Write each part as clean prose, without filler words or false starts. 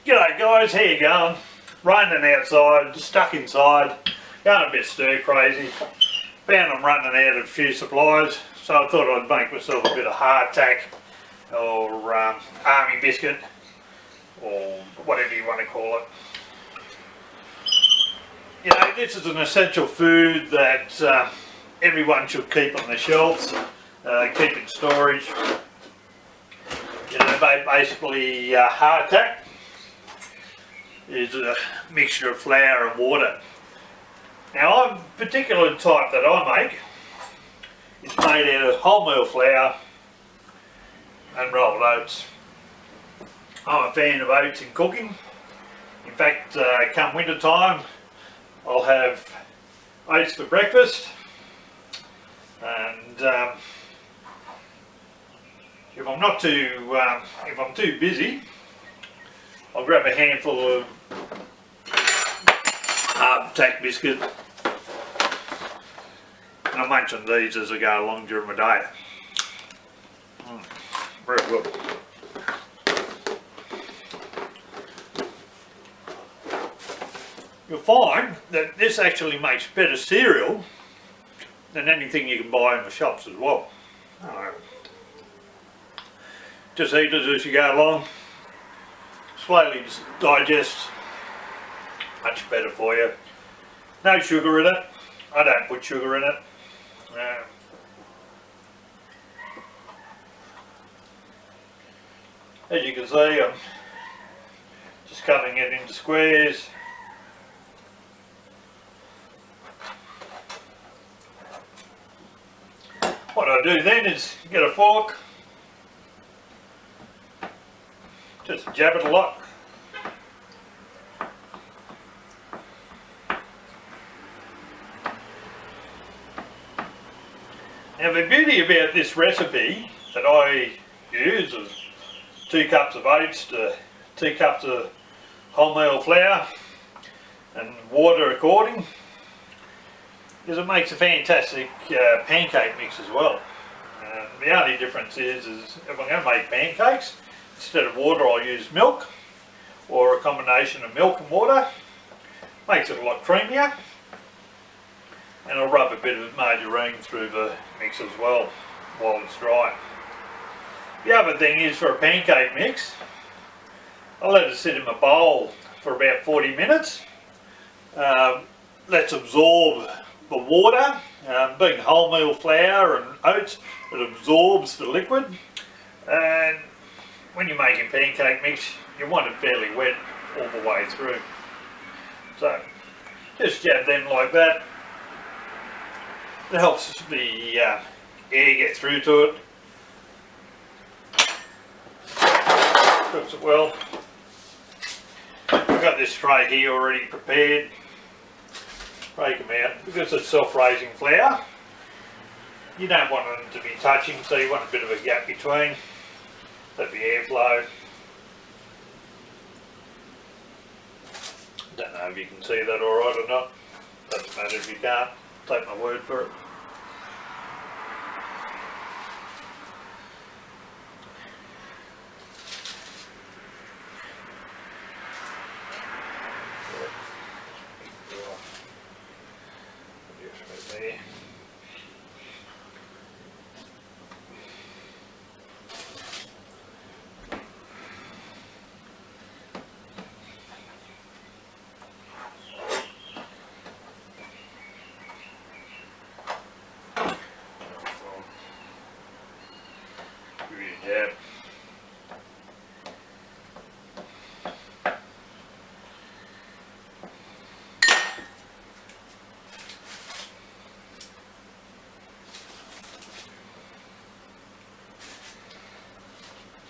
G'day guys, how you going? Raining outside, stuck inside, going a bit stir crazy. Found I'm running out of a few supplies, so I thought I'd make myself a bit of hardtack or Army Biscuit or whatever you want to call it. You know, this is an essential food that everyone should keep on the shelves, keep in storage. You know, basically hardtack is a mixture of flour and water. Now, the particular type that I make is made out of wholemeal flour and rolled oats. I'm a fan of oats in cooking. In fact, come winter time, I'll have oats for breakfast, and if I'm too busy, I'll grab a handful of Tack biscuit, and I'll munch on these as I go along during my day. Very good. You'll find that this actually makes better cereal than anything you can buy in the shops as well. Just eat it as you go along, slowly digest, much better for you. No sugar in it, I don't put sugar in it. As you can see, I'm just cutting it into squares. What I do then is get a fork, just jab it a lot. Now the beauty about this recipe that I use is 2 cups of oats to 2 cups of wholemeal flour and water according, is it makes a fantastic pancake mix as well. The only difference is if I'm going to make pancakes, instead of water I'll use milk, or a combination of milk and water. Makes it a lot creamier, and I'll rub a bit of margarine through the mix as well while it's dry. The other thing is, for a pancake mix, I'll let it sit in my bowl for about 40 minutes. Let's absorb the water. Being wholemeal flour and oats, it absorbs the liquid, and when you're making pancake mix, you want it fairly wet all the way through. So just jab them like that. It helps the air get through to it. Cooks it well. I've got this tray here already prepared. Break them out. Because it's self-raising flour, you don't want them to be touching, so you want a bit of a gap between. Let the airflow. Don't know if you can see that alright or not. Doesn't matter if you can't. Take my word for it. There. Give it a jab.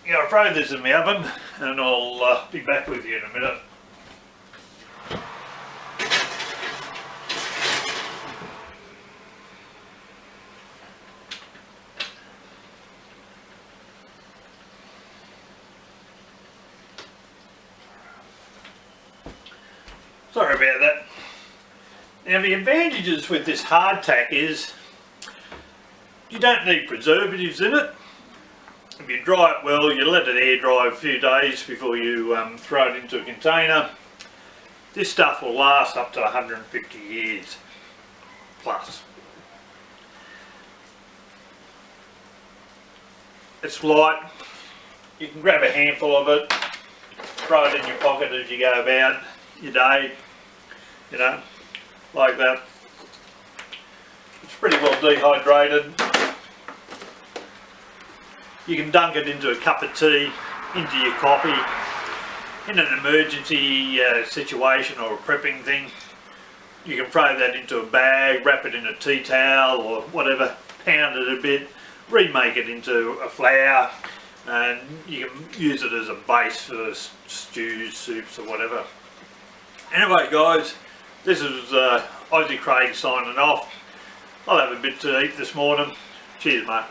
Yeah, I'll throw this in the oven and I'll be back with you in a minute. Sorry about that. Now the advantages with this hardtack is you don't need preservatives in it. If you dry it well, you let it air dry a few days before you throw it into a container. This stuff will last up to 150 years plus. It's light. You can grab a handful of it, throw it in your pocket as you go about your day, you know, like that. It's pretty well dehydrated. You can dunk it into a cup of tea, into your coffee, in an emergency situation or a prepping thing. You can throw that into a bag, wrap it in a tea towel or whatever, pound it a bit, remake it into a flour, and you can use it as a base for stews, soups or whatever. Anyway guys, this is Aussie Craig signing off. I'll have a bit to eat this morning. Cheers mate.